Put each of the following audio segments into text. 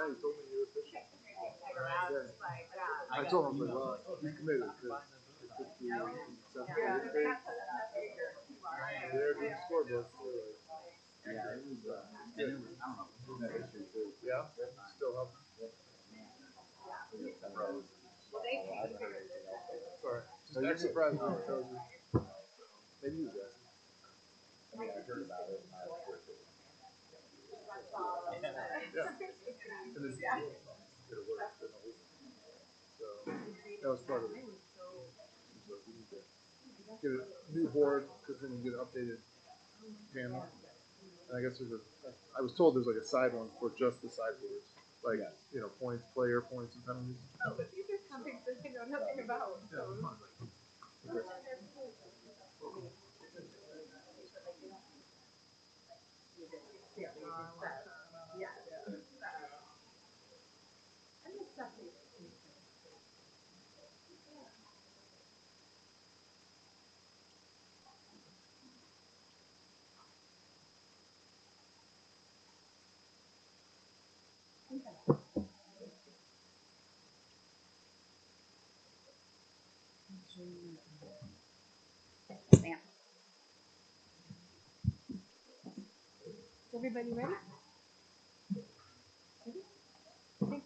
you told me you were fishing. I told him, well, you committed because they're doing scoreboards too. Yeah, it was, and it was, I don't know, it was that issue too. Yeah, still helping. Sorry, just no, surprised when it tells you. Maybe you guys. I mean, I heard about it. And I was sure it. Yeah. And then did it work? So that was part of it. So we need to get a new board because then you get an updated panel. And I guess I was told there's like a side one for just the sideboards, like points, player points, and penalties. Oh, but these are topics that I know nothing about. So. Sam. Is everybody ready? Okay.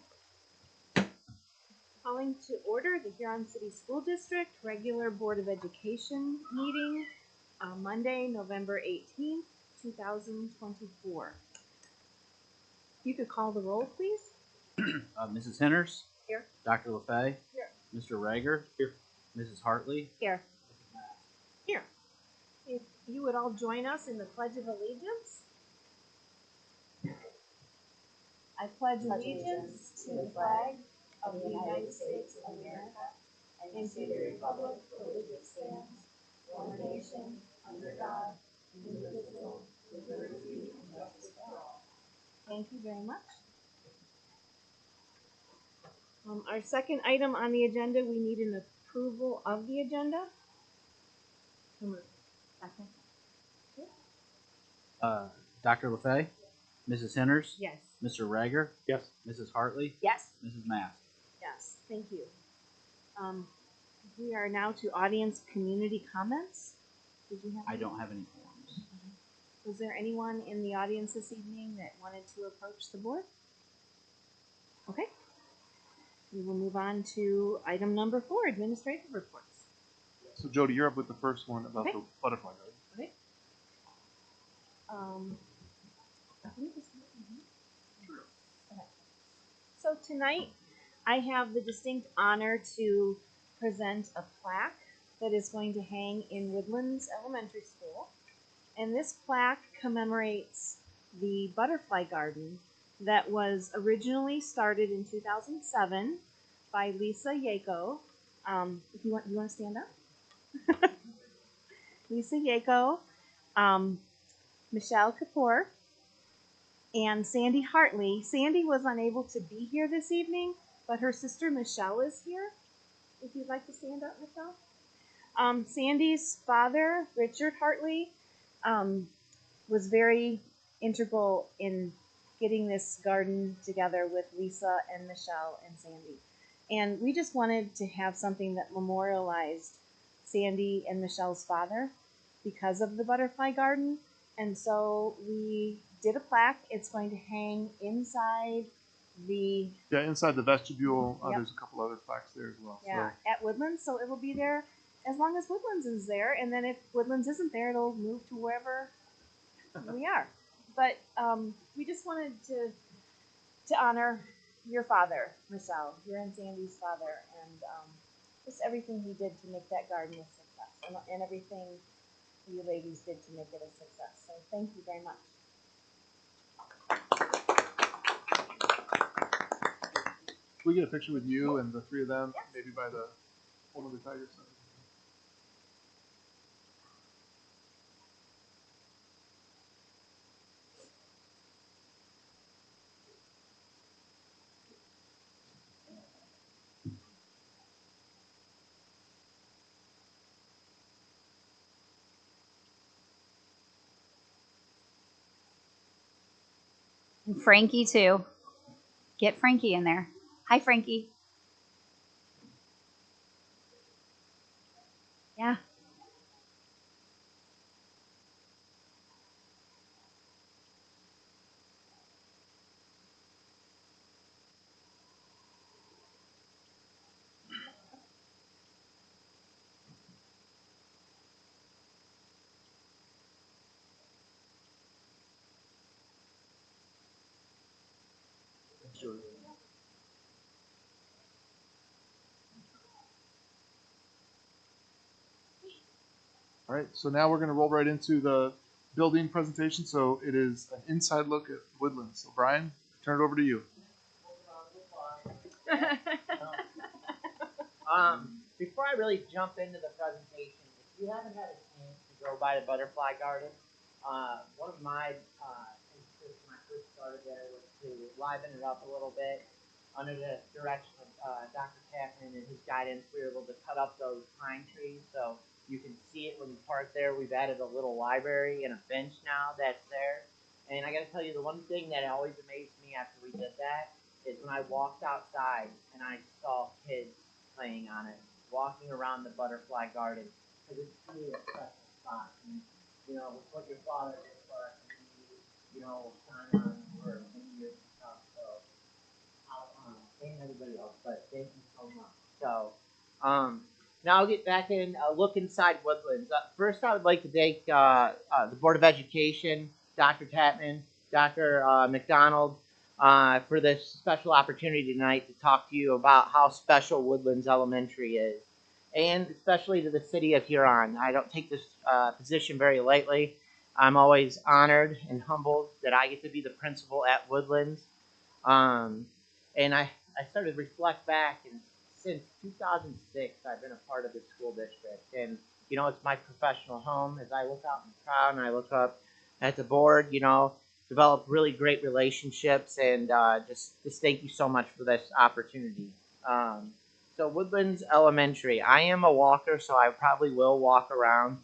Calling to order the Huron City School District regular Board of Education meeting on Monday, November 18th, 2024. You could call the roll, please. Mrs. Henners? Here. Dr. LaFay? Here. Mr. Rager? Here. Mrs. Hartley? Here. Here. If you would all join us in the Pledge of Allegiance. I pledge allegiance to the flag of the United States of America and to the republic for which it stands, one nation, under God, indivisible, with liberty and justice for all. Thank you very much. Our second item on the agenda, we need an approval of the agenda. Second. Dr. LaFay? Mrs. Henners? Yes. Mr. Rager? Yes. Mrs. Hartley? Yes. Mrs. Mast? Yes, thank you. We are now to audience community comments. Did you have? I don't have any forms. Was there anyone in the audience this evening that wanted to approach the board? Okay. We will move on to item number 4, administrative reports. So Jody, you're up with the first one about the butterfly garden. Okay. Okay. So tonight, I have the distinct honor to present a plaque that is going to hang in Woodlands Elementary School. And this plaque commemorates the butterfly garden that was originally started in 2007 by Lisa Yako. If you want to stand up? Lisa Yako, Michelle Kapoor, and Sandy Hartley. Sandy was unable to be here this evening, but her sister Michelle is here. If you'd like to stand up, Michelle. Sandy's father, Richard Hartley, was very integral in getting this garden together with Lisa and Michelle and Sandy. And we just wanted to have something that memorialized Sandy and Michelle's father because of the butterfly garden. And so we did a plaque. It's going to hang inside the... Yeah, inside the vestibule. Yep. There's a couple other plaques there as well. Yeah, at Woodlands. So it will be there as long as Woodlands is there. And then if Woodlands isn't there, it'll move to wherever we are. But we just wanted to honor your father, Michelle, your and Sandy's father, and just everything he did to make that garden a success, and everything you ladies did to make it a success. So thank you very much. Can we get a picture with you and the three of them, maybe by the Home of the Tiger Center? And Frankie too. Get Frankie in there. Hi, Frankie. Yeah. Sure. All right, so now we're going to roll right into the building presentation. So it is an inside look at Woodlands. So Brian, turn it over to you. Before I really jump into the presentation, if you haven't had a chance to go by the Butterfly Garden, one of my interests when I first started there was to liven it up a little bit. Under the direction of Dr. Tapman and his guidance, we were able to cut up those pine trees so you can see it when you park there. We've added a little library and a bench now that's there. And I got to tell you, the one thing that always amazed me after we did that is when I walked outside and I saw kids playing on it, walking around the Butterfly Garden, because it's truly a special spot. And, you know, with what your father did for our community, you know, shine on for many years to come. So, and everybody else, but thank you so much. So, now I'll get back in, look inside Woodlands. First, I would like to thank the Board of Education, Dr. Tapman, Dr. McDonald, for this special opportunity tonight to talk to you about how special Woodlands Elementary is, and especially to the city of Huron. I don't take this position very lightly. I'm always honored and humbled that I get to be the principal at Woodlands. And I started to reflect back, and since 2006, I've been a part of the school district. And, you know, it's my professional home. As I look out in the crowd and I look up at the board, you know, develop really great relationships, and just thank you so much for this opportunity. So Woodlands Elementary. I am a walker, so I probably will walk around.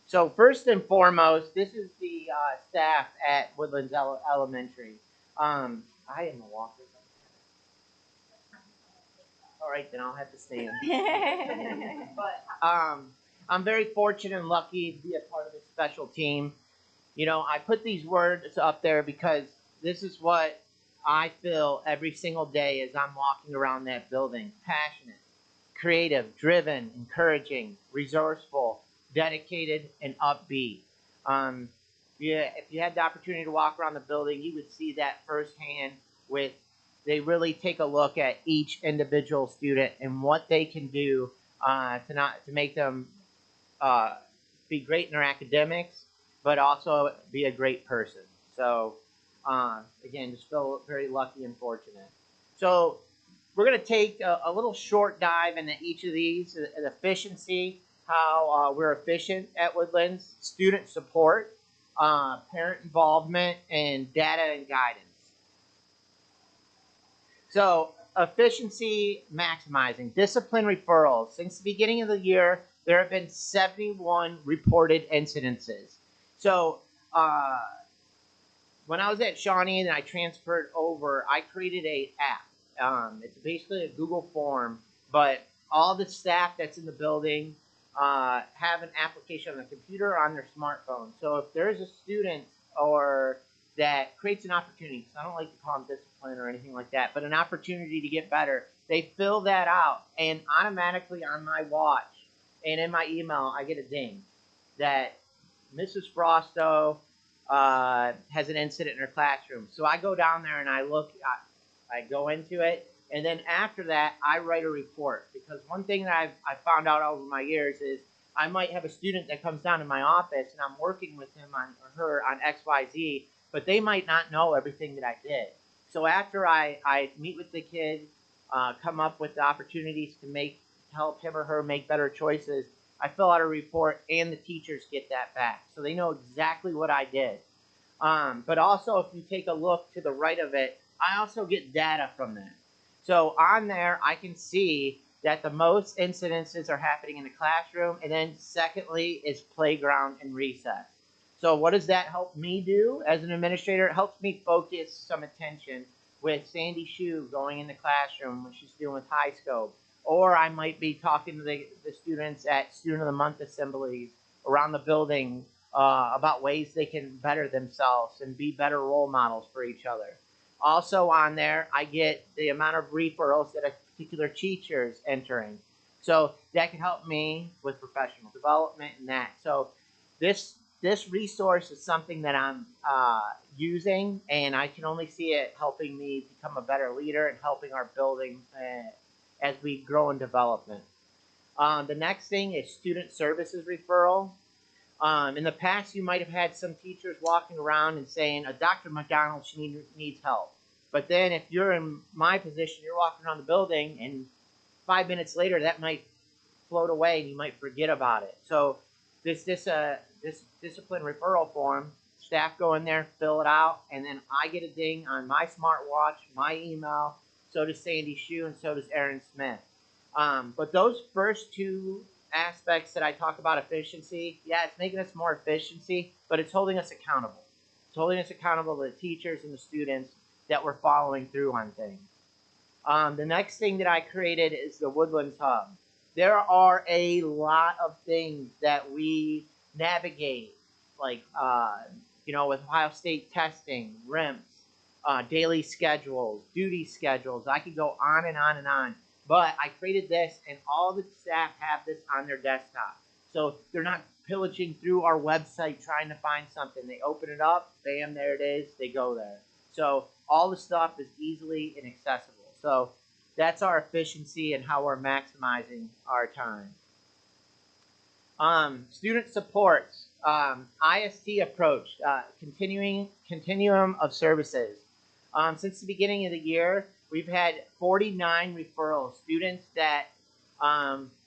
So first and foremost, this is the staff at Woodlands Elementary. I am a walker. All right, then I'll have to stand. But I'm very fortunate and lucky to be a part of this special team. You know, I put these words up there because this is what I feel every single day as I'm walking around that building. Passionate, creative, driven, encouraging, resourceful, dedicated, and upbeat. Yeah, if you had the opportunity to walk around the building, you would see that firsthand. They really take a look at each individual student and what they can do to make them be great in their academics, but also be a great person. So again, just feel very lucky and fortunate. So we're going to take a little short dive into each of these: efficiency, how we're efficient at Woodlands; student support, parent involvement, and data and guidance. So efficiency maximizing, discipline referrals. Since the beginning of the year, there have been 71 reported incidences. So when I was at Shawnee and I transferred over, I created a app. It's basically a Google form, but all the staff that's in the building have an application on the computer or on their smartphone. So if there is a student or that creates an opportunity, so I don't like to call them discipline or anything like that, but an opportunity to get better, they fill that out, and automatically on my watch and in my email, I get a ding that Mrs. Frosto has an incident in her classroom. So I go down there and I look, I go into it, and then after that, I write a report. Because one thing that I've found out over my years is I might have a student that comes down to my office and I'm working with him or her on XYZ, but they might not know everything that I did. So after I meet with the kid, come up with the opportunities to help him or her make better choices, I fill out a report, and the teachers get that back. So they know exactly what I did. But also, if you take a look to the right of it, I also get data from that. So on there, I can see that the most incidences are happening in the classroom, and then secondly is playground and recess. So what does that help me do as an administrator? It helps me focus some attention with Sandy Shue going in the classroom when she's doing with High Scope. Or I might be talking to the students at Student of the Month assemblies around the building about ways they can better themselves and be better role models for each other. Also on there, I get the amount of referrals that a particular teacher is entering. So that can help me with professional development and that. So this resource is something that I'm using, and I can only see it helping me become a better leader and helping our building as we grow in development. The next thing is student services referral. In the past, you might have had some teachers walking around and saying, Dr. McDonald, she needs help. But then if you're in my position, you're walking around the building, and 5 minutes later, that might float away, and you might forget about it. So this discipline referral form, staff go in there, fill it out, and then I get a ding on my smartwatch, my email. So does Sandy Shue, and so does Aaron Smith. But those first two aspects that I talk about efficiency, yeah, it's making us more efficiency, but it's holding us accountable. It's holding us accountable to the teachers and the students that we're following through on things. The next thing that I created is the Woodlands Hub. There are a lot of things that we navigate, like with Ohio State testing, RIMS, daily schedules, duty schedules. I could go on and on and on. But I created this, and all the staff have this on their desktop. So they're not pillaging through our website trying to find something. They open it up, bam, there it is, they go there. So all the stuff is easily and accessible. So that's our efficiency and how we're maximizing our time. Student supports, IST approach, continuum of services. Since the beginning of the year, we've had 49 referrals, students that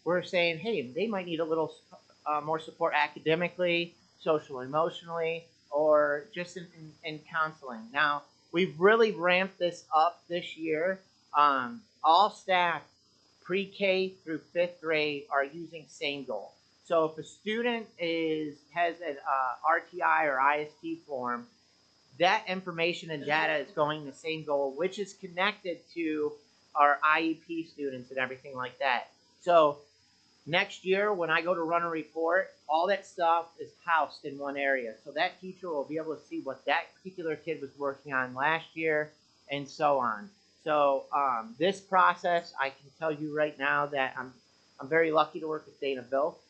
were saying, hey, they might need a little more support academically, social, emotionally, or just in counseling. Now, we've really ramped this up this year. All staff, pre-K through 5th grade, are using Same Goal. So if a student has an RTI or IST form, that information and data is going to Same Goal, which is connected to our IEP students and everything like that. So next year, when I go to run a report, all that stuff is housed in one area. So that teacher will be able to see what that particular kid was working on last year and so on. So this process, I can tell you right now that I'm very lucky to work with Dana Bilk,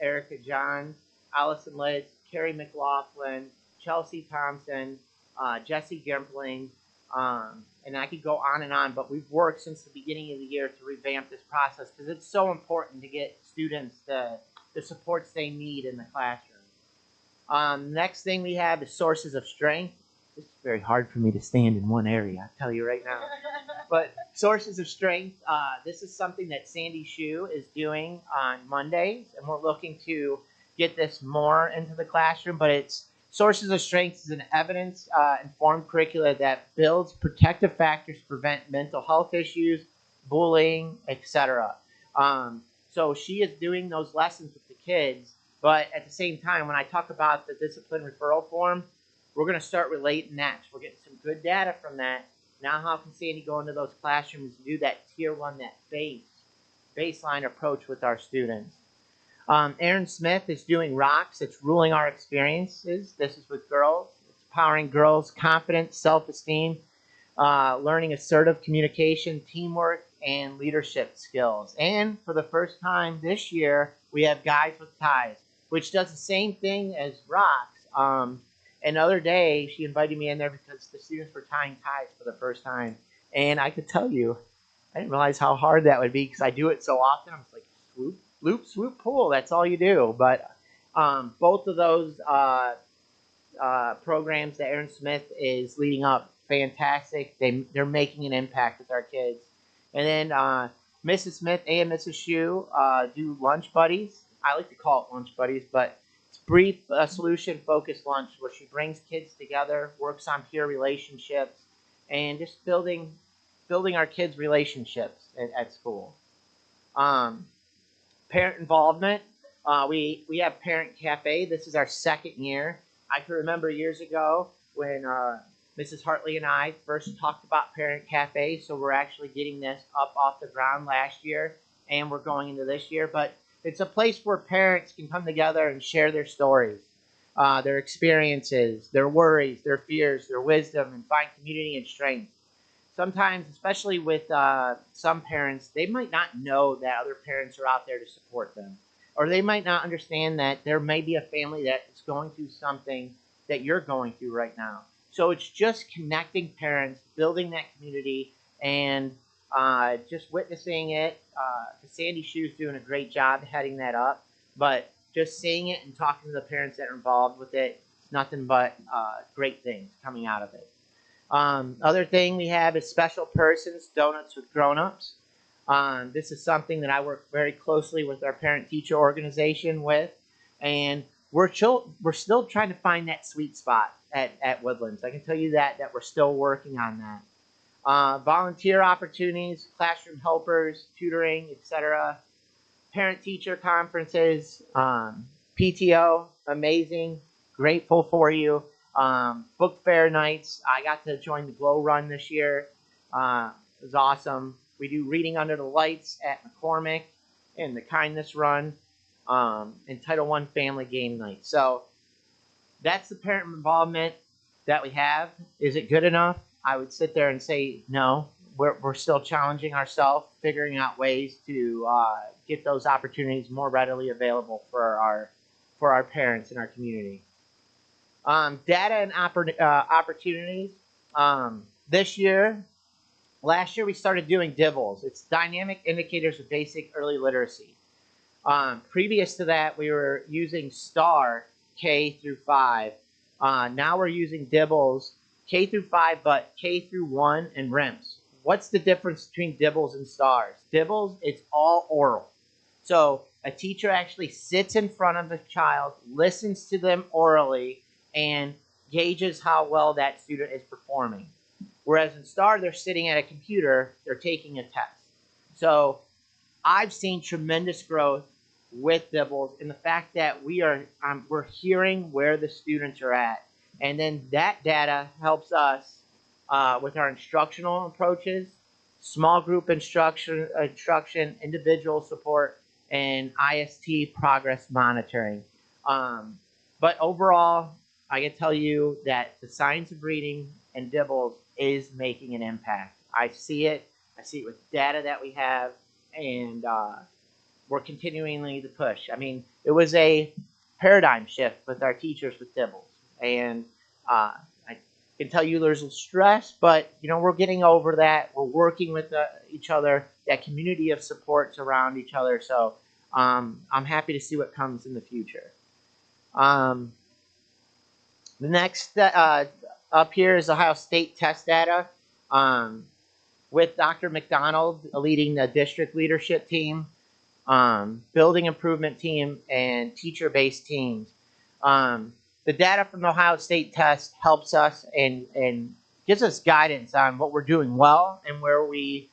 Erica Johns, Allison Litz, Carrie McLaughlin, Chelsea Thompson, Jesse Gimpling, and I could go on and on, but we've worked since the beginning of the year to revamp this process because it's so important to get students the supports they need in the classroom. Next thing we have is sources of strength. It's very hard for me to stand in one area, I'll tell you right now. But sources of strength, this is something that Sandy Shue is doing on Mondays, and we're looking to get this more into the classroom, but it's Sources of Strength is an evidence-informed curricula that builds protective factors to prevent mental health issues, bullying, etc. So she is doing those lessons with the kids, but at the same time, when I talk about the discipline referral form, we're going to start relating that. So we're getting some good data from that. Now how can Sandy go into those classrooms and do that tier one, that baseline approach with our students? Aaron Smith is doing Rocks. It's ruling our experiences. This is with girls. It's empowering girls' confidence, self-esteem, learning assertive communication, teamwork, and leadership skills. And for the first time this year, we have Guys with Ties, which does the same thing as Rocks. Another day, she invited me in there because the students were tying ties for the first time. And I could tell you, I didn't realize how hard that would be because I do it so often. I was like, swoop, loop, swoop, pull. That's all you do. But both of those programs that Aaron Smith is leading up, fantastic. They're making an impact with our kids. And then Mrs. Smith and Mrs. Shue do lunch buddies. I like to call it lunch buddies, but it's brief solution-focused lunch where she brings kids together, works on peer relationships, and just building our kids' relationships at school. Parent involvement. We have Parent Cafe. This is our second year. I can remember years ago when Mrs. Hartley and I first talked about Parent Cafe. So we're actually getting this up off the ground last year, and we're going into this year. But it's a place where parents can come together and share their stories, their experiences, their worries, their fears, their wisdom, and find community and strength. Sometimes, especially with some parents, they might not know that other parents are out there to support them. Or they might not understand that there may be a family that is going through something that you're going through right now. So it's just connecting parents, building that community, and just witnessing it. Sandy Shu's doing a great job heading that up. But just seeing it and talking to the parents that are involved with it, it's nothing but great things coming out of it. Other thing we have is Special Persons, Donuts with Grown-Ups. This is something that I work very closely with our parent-teacher organization with, and we're still trying to find that sweet spot at Woodlands. I can tell you that we're still working on that. Volunteer opportunities, classroom helpers, tutoring, etc. Parent-teacher conferences, PTO, amazing, grateful for you. Book fair nights. I got to join the Glow Run this year. It was awesome. We do Reading Under the Lights at McCormick and the Kindness Run and Title I Family Game Night. So that's the parent involvement that we have. Is it good enough? I would sit there and say no. We're still challenging ourselves, figuring out ways to get those opportunities more readily available for our parents in our community. Data and opportunities. Last year we started doing DIBELS. It's Dynamic Indicators of Basic Early Literacy. Previous to that, we were using STAR K through 5. Now we're using DIBELS K through 5, but K through 1 and RIMS. What's the difference between DIBELS and STARS? DIBELS, it's all oral. So a teacher actually sits in front of the child, listens to them orally, and gauges how well that student is performing. Whereas in STAR, they're sitting at a computer, they're taking a test. So I've seen tremendous growth with DIBELS in the fact that we're hearing where the students are at. And then that data helps us with our instructional approaches, small group instruction, individual support, and IST progress monitoring. But overall, I can tell you that the science of reading and DIBELS is making an impact. I see it. I see it with data that we have, and we're continually to push. I mean, it was a paradigm shift with our teachers with DIBELS, and I can tell you there's a stress, but we're getting over that. We're working with each other. That community of supports around each other. So I'm happy to see what comes in the future. The next up here is Ohio State test data with Dr. McDonald leading the district leadership team, building improvement team, and teacher-based teams. The data from the Ohio State test helps us and gives us guidance on what we're doing well and where we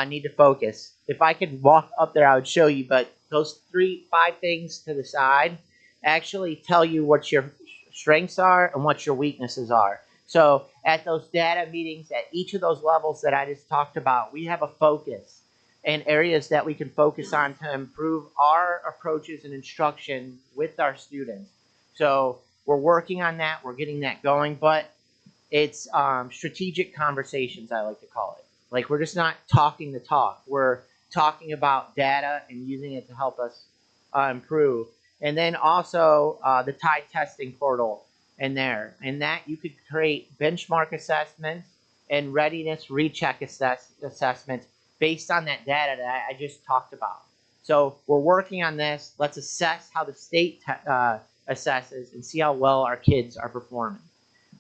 need to focus. If I could walk up there, I would show you, but those 5 things to the side actually tell you what your strengths are and what your weaknesses are. So at those data meetings, at each of those levels that I just talked about, we have a focus and areas that we can focus on to improve our approaches and instruction with our students. So we're working on that. We're getting that going, but it's strategic conversations, I like to call it. Like, we're just not talking the talk. We're talking about data and using it to help us improve. And then also the TIDE testing portal in there. And that you could create benchmark assessments and readiness recheck assessments based on that data that I just talked about. So we're working on this. Let's assess how the state assesses and see how well our kids are performing.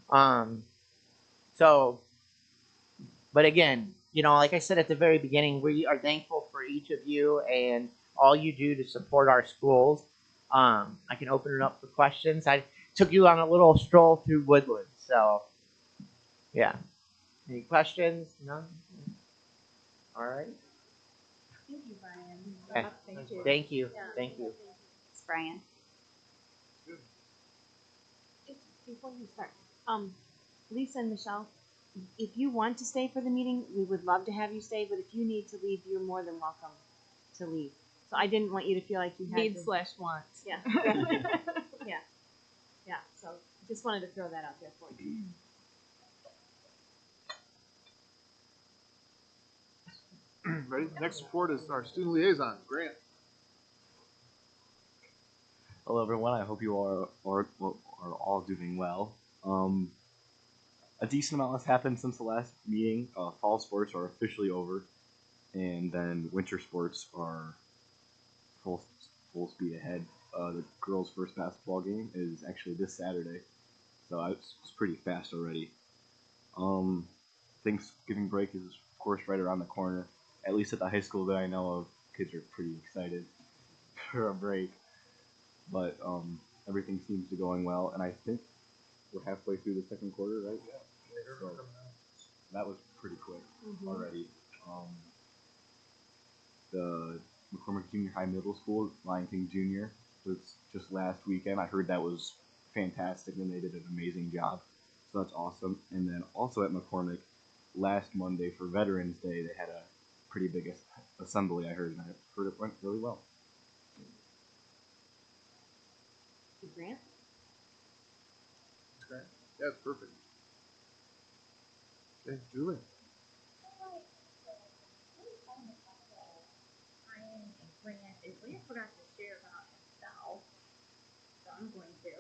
But again, like I said at the very beginning, we are thankful for each of you and all you do to support our schools. I can open it up for questions. I took you on a little stroll through Woodlands, so yeah. Any questions? None? All right. Thank you, Brian. Okay. Thank you. Thank you. Yeah. Thank you. Brian. Good. Just before you start, Lisa and Michelle, if you want to stay for the meeting, we would love to have you stay. But if you need to leave, you're more than welcome to leave. So I didn't want you to feel like you had Need to. / wants. Yeah. Yeah. Yeah. So just wanted to throw that out there for you. Ready? Next report is our student liaison, Grant. Hello, everyone. I hope you are all doing well. A decent amount has happened since the last meeting. Fall sports are officially over, and then winter sports are full speed ahead. The girls' first basketball game is actually this Saturday, so it's pretty fast already. Thanksgiving break is, of course, right around the corner. At least at the high school that I know of, kids are pretty excited for a break. But everything seems to be going well, and I think we're halfway through the second quarter, right? Yeah. So that was pretty quick already. The McCormick Junior High Middle School, Lion King Junior, was just last weekend. I heard that was fantastic, and they did an amazing job. So that's awesome. And then also at McCormick, last Monday for Veterans Day, they had a pretty big assembly, I heard, and I heard it went really well. Grant? Grant? Yeah, it's perfect. Okay, Julie. Brian and Grant is Grant forgot to share about himself, so I'm going to.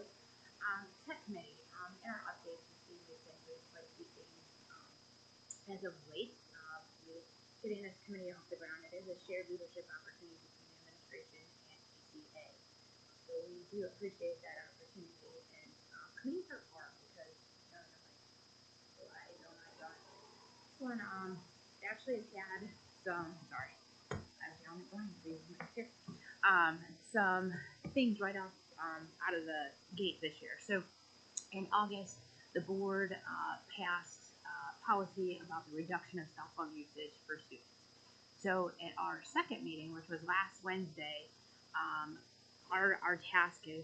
Tech committee. In our updates, you see we've been doing quite a few things as of late. With getting this committee off the ground, it is a shared leadership opportunity between administration and PCA. So we do appreciate that opportunity. And committees are hard because they're like, oh my god. This one actually has had some. Sorry. I was yelling at Brian because he was my chair. Some things right off out of the gate this year. So in August, the board passed policy about the reduction of cell phone usage for students. So at our second meeting, which was last Wednesday, our task is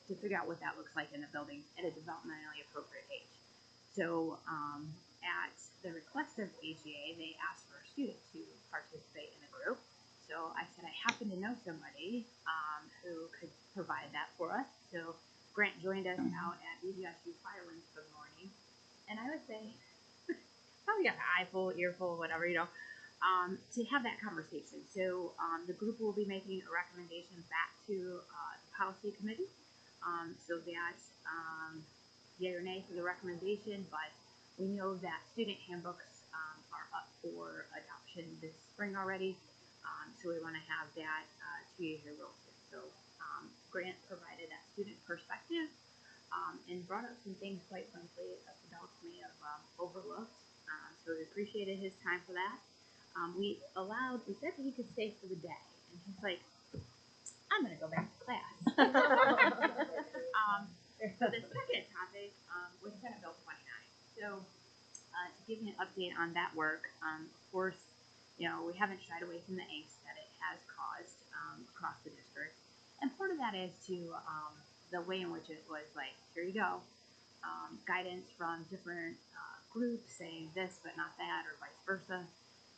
to figure out what that looks like in the building at a developmentally appropriate age. So at the request of AGA, they asked for students to participate in the group. So I said I happen to know somebody who could provide that for us. So Grant joined us out at BGSU Firelink for the morning, and I would say probably got an eyeful, earful, whatever, to have that conversation. So the group will be making a recommendation back to the policy committee, so that yay or nay for the recommendation. But we know that student handbooks are up for adoption this spring already. So we want to have that to you here real soon. So Grant provided that student perspective and brought up some things, quite frankly, us adults may have overlooked. So we appreciated his time for that. We said that he could stay for the day, and he's like, I'm going to go back to class. So the second topic was Senate Bill 29. So to give you an update on that work, of course, we haven't shied away from the angst that it has caused across the district. And part of that is to the way in which it was like, here you go, guidance from different groups saying this but not that, or vice versa.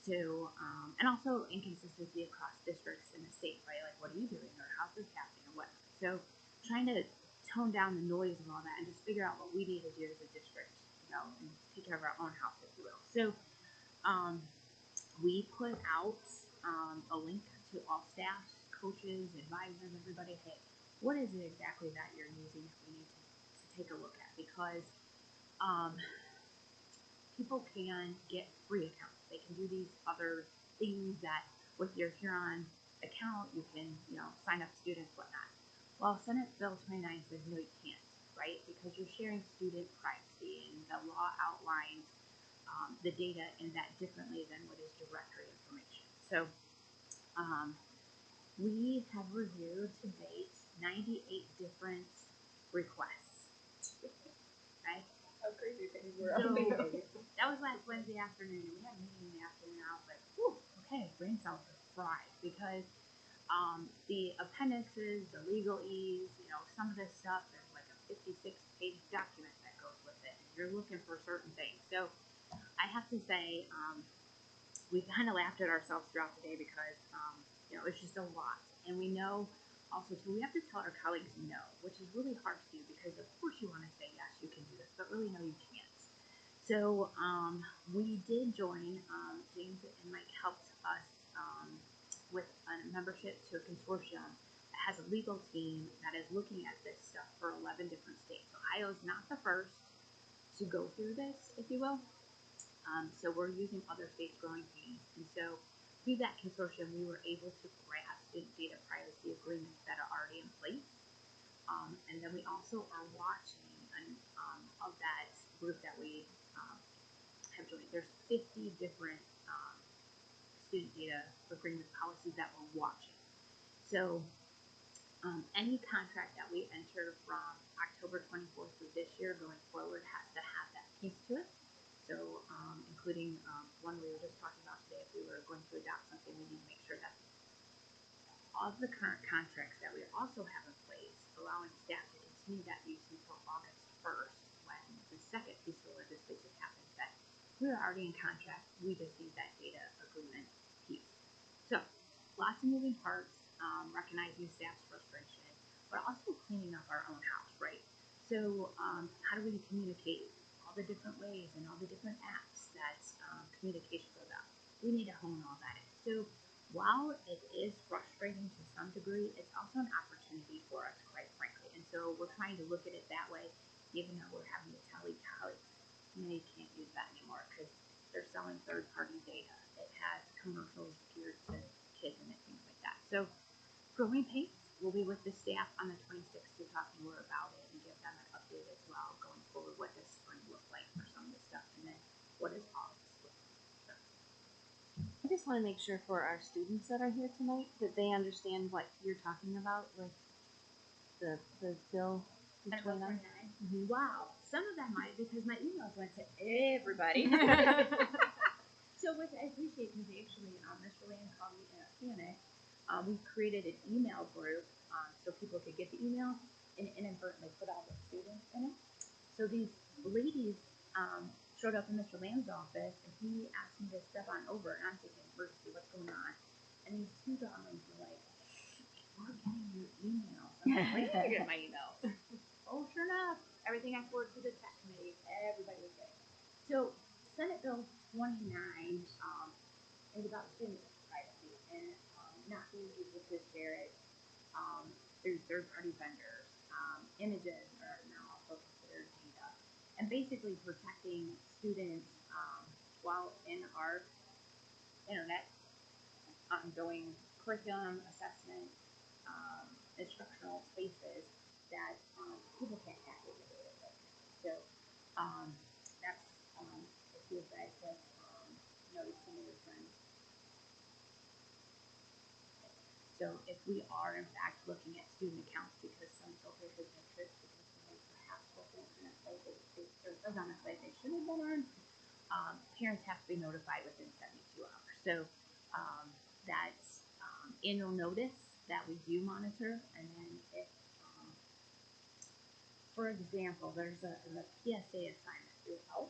To and also inconsistency across districts in the state, right? Like, what are you doing, or how's this happening, or what? So trying to tone down the noise of all that and just figure out what we need to do as a district, and take care of our own house, if you will. So we put out a link to all staff, coaches, advisors, everybody. Hey, what is it exactly that you're using that we need to take a look at? Because people can get free accounts. They can do these other things that with your Huron account, you can, sign up students, whatnot. Well, Senate Bill 29 says no, you can't, right? Because you're sharing student privacy, and the law outlines the data in that differently than what is directory information. So we have reviewed to date 98 different requests. Okay? How crazy things were So out there. that was last Wednesday afternoon. We had a meeting in the afternoon. I was like, whew, okay, brain cells are fried, because The appendixes, the legalese, some of this stuff, there's like a 56-page document that goes with it, and you're looking for certain things. So I have to say, we kind of laughed at ourselves throughout the day because, it's just a lot. And we know also, too, we have to tell our colleagues no, which is really hard to do because, of course, you want to say, yes, you can do this, but really, no, you can't. So we did join, James and Mike helped us with a membership to a consortium that has a legal team that is looking at this stuff for 11 different states. So Ohio is not the first to go through this, if you will. So we're using other states' growing pains. And so through that consortium, we were able to grasp student data privacy agreements that are already in place. And then we also are watching of that group that we have joined. There's 50 different student data agreement policies that we're watching. So any contract that we enter from October 24th of this year going forward has to have that piece to it. So including one we were just talking about today, if we were going to adopt something, we need to make sure that all of the current contracts that we also have in place, allowing staff to continue that use until August 1st, when the second piece of legislation happens, that we're already in contract, we just need that data agreement piece. So, lots of moving parts, recognizing staff's frustration, but also cleaning up our own house, right? So, how do we communicate all the different ways and all the different apps that communication goes out? We need to hone all that in. So, while it is frustrating to some degree, it's also an opportunity for us, quite frankly. And so we're trying to look at it that way, even though we're having to tell each colleagues, you can't use that anymore because they're selling third-party data. It has commercials geared to kids and things like that. So growing pains, we'll be with the staff on the 26th to talk more about it and give them an update as well going forward, what does spring look like for some of this stuff, and then what is August look like. So. I just want to make sure for our students that are here tonight that they understand what you're talking about with the bill between them. Mm-hmm. Wow, some of them might because my emails went to everybody. So which I appreciate because actually Mr. Land called me in a panic. We created an email group so people could get the email and inadvertently put all the students in it. So these ladies showed up in Mr. Lamb's office and he asked me to step on over and I'm thinking, emergency, what's going on? And these two darlings were like, we're getting your emails. I'm like, when did you get my emails? Oh, sure enough, everything I forwarded to the tech committee, everybody was getting. So Senate Bill 29 is about student privacy and not being able to share it through third-party vendors. Images are now also considered data, and basically protecting students while in our internet ongoing curriculum assessment, instructional spaces that people can't hack into data. So that's if you guys have noticed some of your friends. So if we are in fact looking at student accounts because some filter has interest because somebody perhaps will be on a site on a site they shouldn't have been on, parents have to be notified within 72 hours. So that's annual notice that we do monitor, and then if for example, there's a PSA assignment through health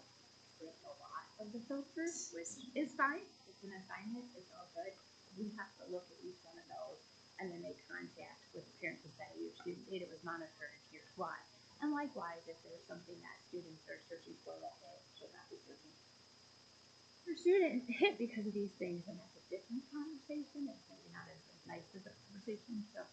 with a lot of the filters, which is fine. It's an assignment. It's all good. We have to look at each one of those and then make contact with the parent to say your student data was monitored and here's why. And likewise, if there's something that students are searching for that they should not be searching for student because of these things, and that's a different conversation. It's maybe not as nice as a conversation. So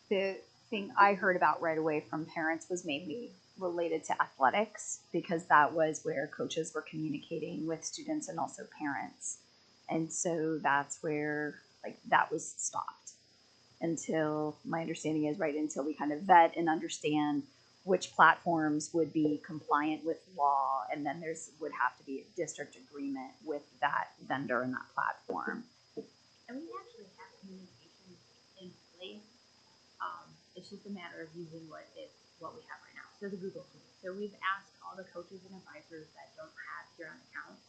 The thing I heard about right away from parents was mainly related to athletics because that was where coaches were communicating with students and also parents. And so that's where that was stopped until my understanding is until we kind of vet and understand which platforms would be compliant with law, and then would have to be a district agreement with that vendor and that platform. And we actually have communication in place. It's just a matter of using what we have right now. So the Google Suite. So we've asked all the coaches and advisors that don't have Huron accounts,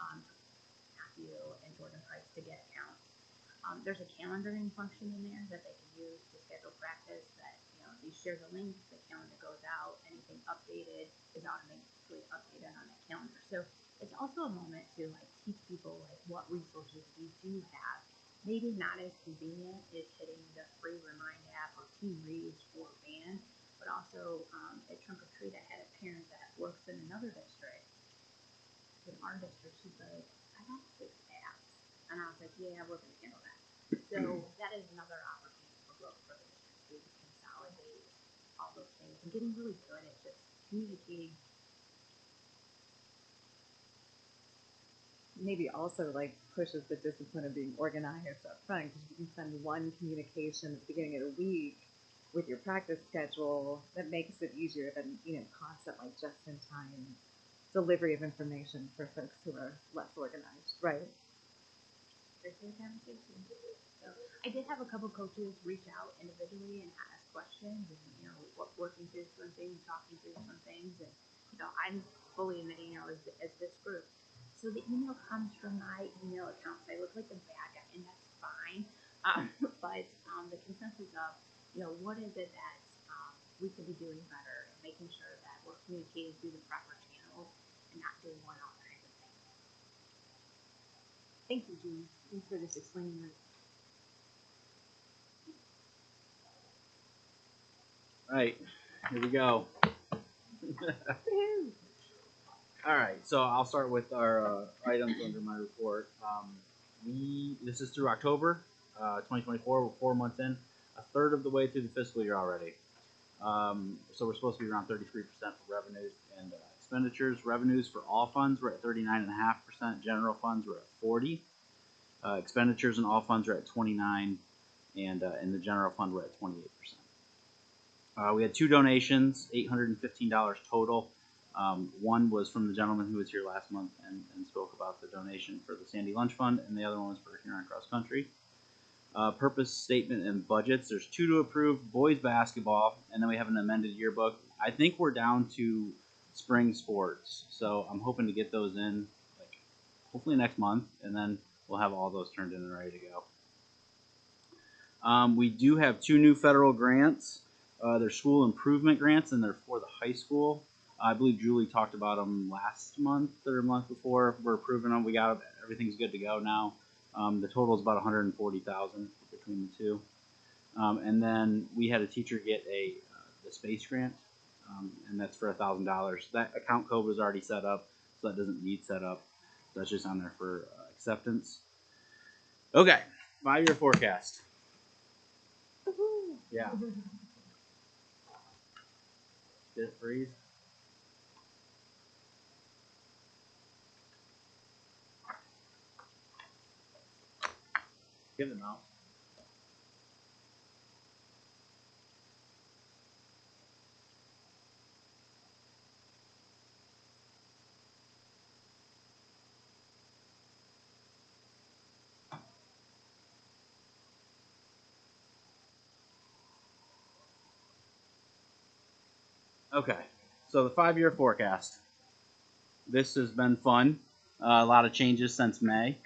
Matthew and Jordan Price, to get accounts. There's a calendaring function in there that they can use to schedule practice. That you share the link, the calendar goes out, anything updated is automatically updated on that calendar. So it's also a moment to like teach people like what resources you do have. Maybe not as convenient as hitting the free Remind app or Team Reads or Band, but also at Trunk or Treat, I had a parent that works in another district. In our district, she's like, I got 6 apps, and I was like, yeah, we're gonna handle that. So that is another opportunity for growth for the district to consolidate all those things and getting really good at just communicating. Maybe also like pushes the discipline of being organized up front, because you can send one communication at the beginning of the week with your practice schedule. That makes it easier than constant like just in time delivery of information for folks who are less organized, right? Virtual conversation. So I did have a couple coaches reach out individually and ask questions, and working through some things, talking through some things, and I'm fully admitting as this group. So the email comes from my email account. So I look like the bad guy, and that's fine. But the consensus of what is it that we could be doing better, and making sure that we're communicating through the proper channels and not doing one-off kinds of things. Thank you, Julie. Thanks for this explaining that. All right, here we go. All right, so I'll start with our items under my report. This is through October 2024. We're 4 months in, a third of the way through the fiscal year already. So we're supposed to be around 33% for revenues and expenditures. Revenues for all funds were at 39.5%. General funds were at 40. Expenditures in all funds are at 29, and in the general fund we're at 28%. We had 2 donations, $815 total. One was from the gentleman who was here last month and spoke about the donation for the Sandy Lunch Fund, and the other one was for Huron Cross Country. Purpose statement and budgets. There's 2 to approve: boys basketball, and then we have an amended yearbook. I think we're down to spring sports, so I'm hoping to get those in, like, hopefully next month, and then we'll have all those turned in and ready to go. We do have 2 new federal grants. They're school improvement grants, and they're for the high school. I believe Julie talked about them last month or a month before. We're approving them. We got everything's good to go now. The total is about $140,000 between the 2. And then we had a teacher get the space grant, and that's for $1,000. That account code was already set up, so that doesn't need set up. So that's just on there for acceptance. Okay, 5-year forecast. Yeah. Did it freeze? Give them out. Okay, so the 5-year forecast. This has been fun. A lot of changes since May,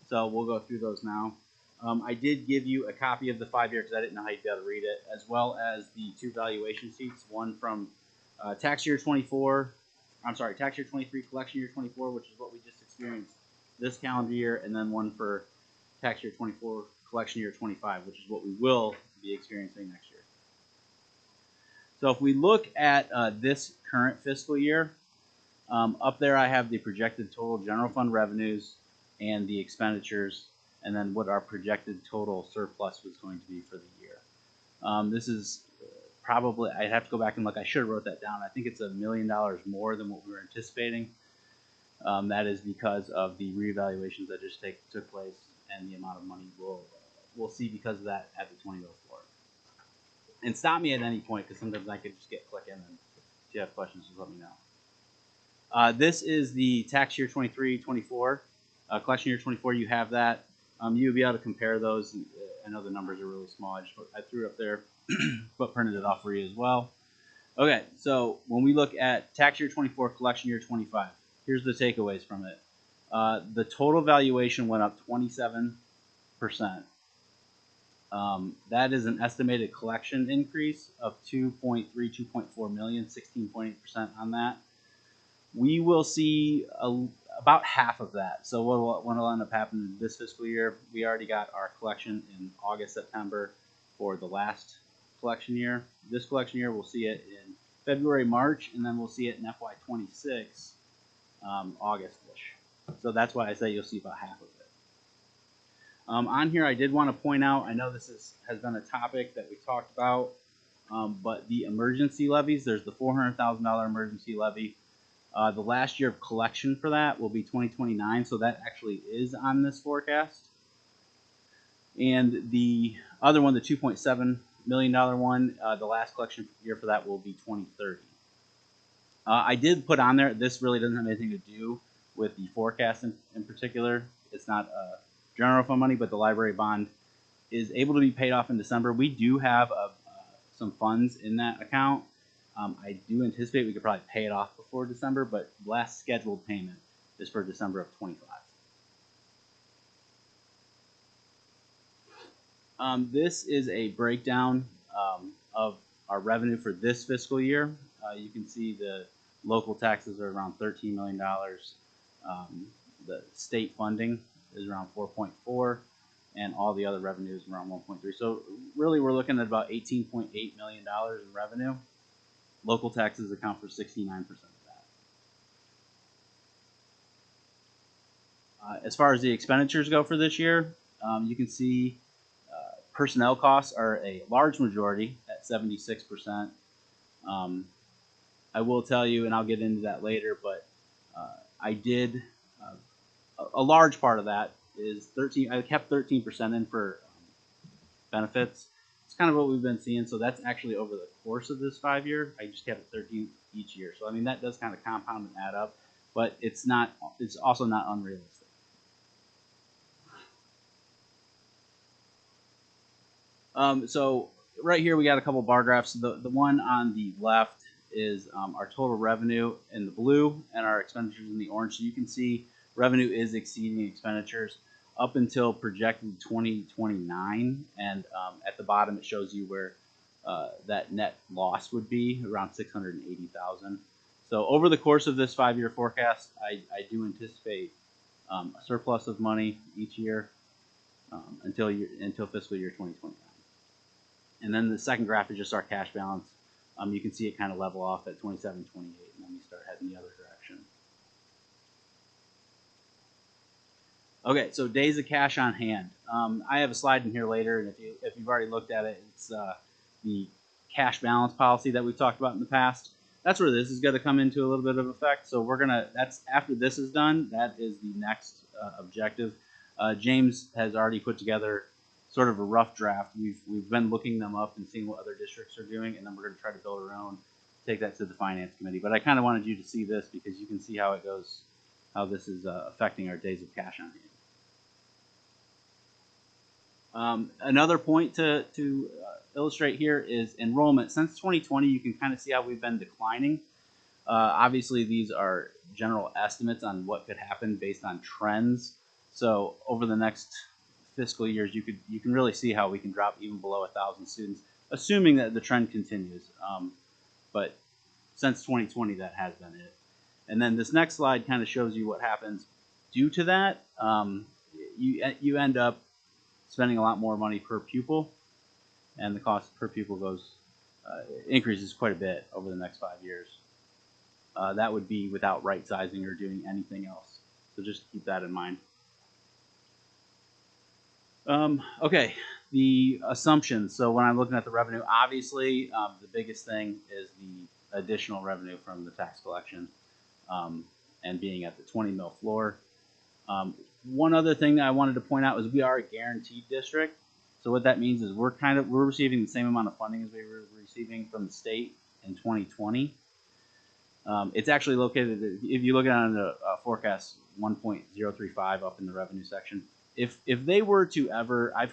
so we'll go through those now. I did give you a copy of the 5-year because I didn't know how you'd be able to read it, as well as the 2 valuation sheets, one from tax year 24, tax year 23, collection year 24, which is what we just experienced this calendar year, and then one for tax year 24, collection year 25, which is what we will be experiencing next year. So if we look at this current fiscal year, up there I have the projected total general fund revenues and the expenditures, and then what our projected total surplus was going to be for the year. This is probably, I'd have to go back and look. I should have wrote that down. I think it's $1 million more than what we were anticipating. That is because of the reevaluations that just took place and the amount of money we'll see because of that at the 20-0 floor. And stop me at any point, because sometimes I could just get clicking, and if you have questions, just let me know. This is the tax year 23-24. Collection year 24, you have that. You'll be able to compare those. I know the numbers are really small. I threw it up there, but printed it off for you as well. Okay, so when we look at tax year 24, collection year 25, here's the takeaways from it. The total valuation went up 27%. That is an estimated collection increase of 2.4 million, 16.8% on that. We will see about half of that. So what will end up happening this fiscal year, we already got our collection in August, September for the last collection year. This collection year, we'll see it in February, March, and then we'll see it in FY26, August-ish. So that's why I say you'll see about half of it. On here, I did want to point out, I know this has been a topic that we talked about, but the emergency levies, there's the $400,000 emergency levy. The last year of collection for that will be 2029, so that actually is on this forecast. And the other one, the $2.7 million one, the last collection year for that will be 2030. I did put on there, this really doesn't have anything to do with the forecast in particular. It's not general fund money, but the library bond is able to be paid off in December. We do have some funds in that account. I do anticipate we could probably pay it off before December, but last scheduled payment is for December of 25. This is a breakdown of our revenue for this fiscal year. You can see the local taxes are around $13 million. The state funding is around 4.4, and all the other revenues around 1.3. So really, we're looking at about $18.8 million in revenue. Local taxes account for 69% of that. As far as the expenditures go for this year, you can see personnel costs are a large majority at 76%. I will tell you, and I'll get into that later, but I did a large part of that is 13. I kept 13% in for benefits. It's kind of what we've been seeing. So that's actually over the course of this 5 year. I just kept it 13 each year. So I mean that does kind of compound and add up, but it's not. It's also not unrealistic. So right here we got a couple bar graphs. The one on the left is our total revenue in the blue and our expenditures in the orange. So you can see revenue is exceeding expenditures up until projected 2029, and at the bottom it shows you where that net loss would be, around 680,000. So over the course of this 5 year forecast, I do anticipate a surplus of money each year until fiscal year 2029. And then the second graph is just our cash balance. You can see it kind of level off at 27, 28, and then we start heading the other direction. Okay, so days of cash on hand. I have a slide in here later, and if you've already looked at it, it's the cash balance policy that we've talked about in the past. That's where this is going to come into a little bit of effect. So we're gonna. That's after this is done. That is the next objective. James has already put together sort of a rough draft. We've been looking them up and seeing what other districts are doing, and then we're going to try to build our own, take that to the finance committee. But I kind of wanted you to see this because you can see how it goes, how this is affecting our days of cash on hand. Another point to illustrate here is enrollment. Since 2020, you can kind of see how we've been declining. Obviously, these are general estimates on what could happen based on trends. So over the next fiscal years, you can really see how we can drop even below 1,000 students, assuming that the trend continues. But since 2020, that has been it. And then this next slide kind of shows you what happens due to that. You end up spending a lot more money per pupil, and the cost per pupil increases quite a bit over the next 5 years. That would be without right sizing or doing anything else. So just keep that in mind. Okay, the assumptions. So when I'm looking at the revenue, obviously the biggest thing is the additional revenue from the tax collection and being at the 20 mil floor. One other thing that I wanted to point out is we are a guaranteed district. So what that means is we're receiving the same amount of funding as we were receiving from the state in 2020. It's actually located, if you look at it on the forecast, 1.035 up in the revenue section. If they were to ever, I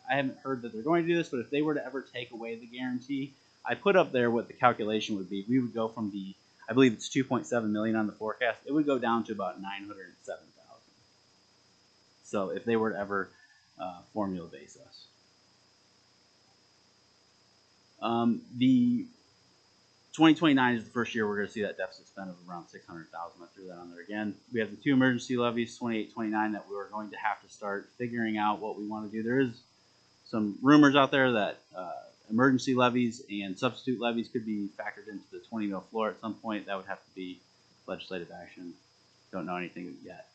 haven't heard that they're going to do this, but if they were to ever take away the guarantee, I put up there what the calculation would be. We would go from I believe it's 2.7 million on the forecast. It would go down to about 907,000. So if they were to ever formula base us. The 2029 is the first year we're going to see that deficit spend of around 600,000. I threw that on there again. We have the two emergency levies, 28, 29, that we're going to have to start figuring out what we want to do. There is some rumors out there that emergency levies and substitute levies could be factored into the 20 mil floor at some point. That would have to be legislative action. Don't know anything yet.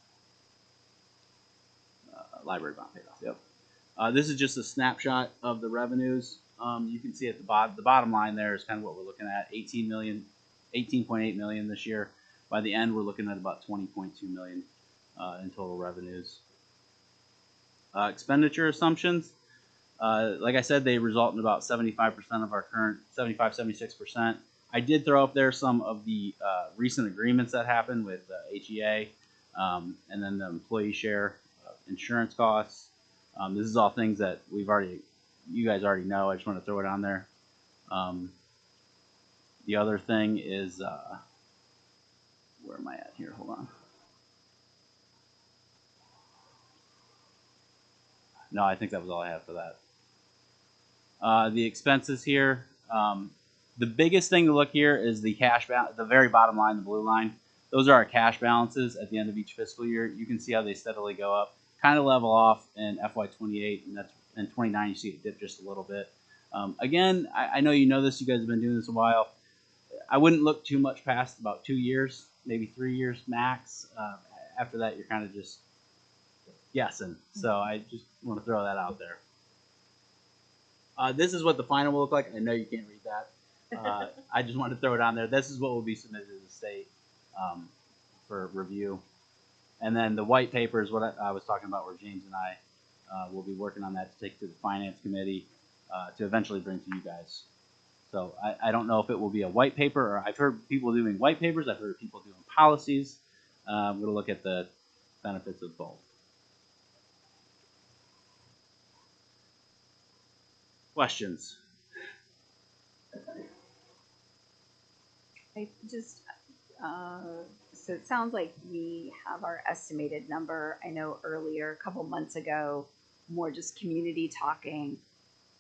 Library bond paid off. Yep. This is just a snapshot of the revenues. You can see at the bottom line there is kind of what we're looking at. 18.8 million this year. By the end, we're looking at about 20.2 million in total revenues. Expenditure assumptions. Like I said, they result in about 75% of our current 76%. I did throw up there some of the recent agreements that happened with HEA, and then the employee share, insurance costs. This is all things that you guys already know. I just want to throw it on there. The other thing is, where am I at here? Hold on. No, I think that was all I have for that. The expenses here. The biggest thing to look here is the cash balance, the very bottom line, the blue line. Those are our cash balances at the end of each fiscal year. You can see how they steadily go up, kind of level off in FY28, and that's in 29. You see it dip just a little bit. Again, I know you know this. You guys have been doing this a while. I wouldn't look too much past about 2 years, maybe 3 years max. After that, you're kind of just guessing. So I just want to throw that out there. This is what the final will look like. I know you can't read that. I just wanted to throw it on there. This is what will be submitted to the state for review. And then the white paper is what I was talking about, where James and I will be working on that to take to the finance committee to eventually bring to you guys. So I don't know if it will be a white paper, or I've heard people doing white papers. I've heard people doing policies. I'm going to look at the benefits of both. Questions? I just, so it sounds like we have our estimated number. I know earlier, a couple months ago, more just community talking,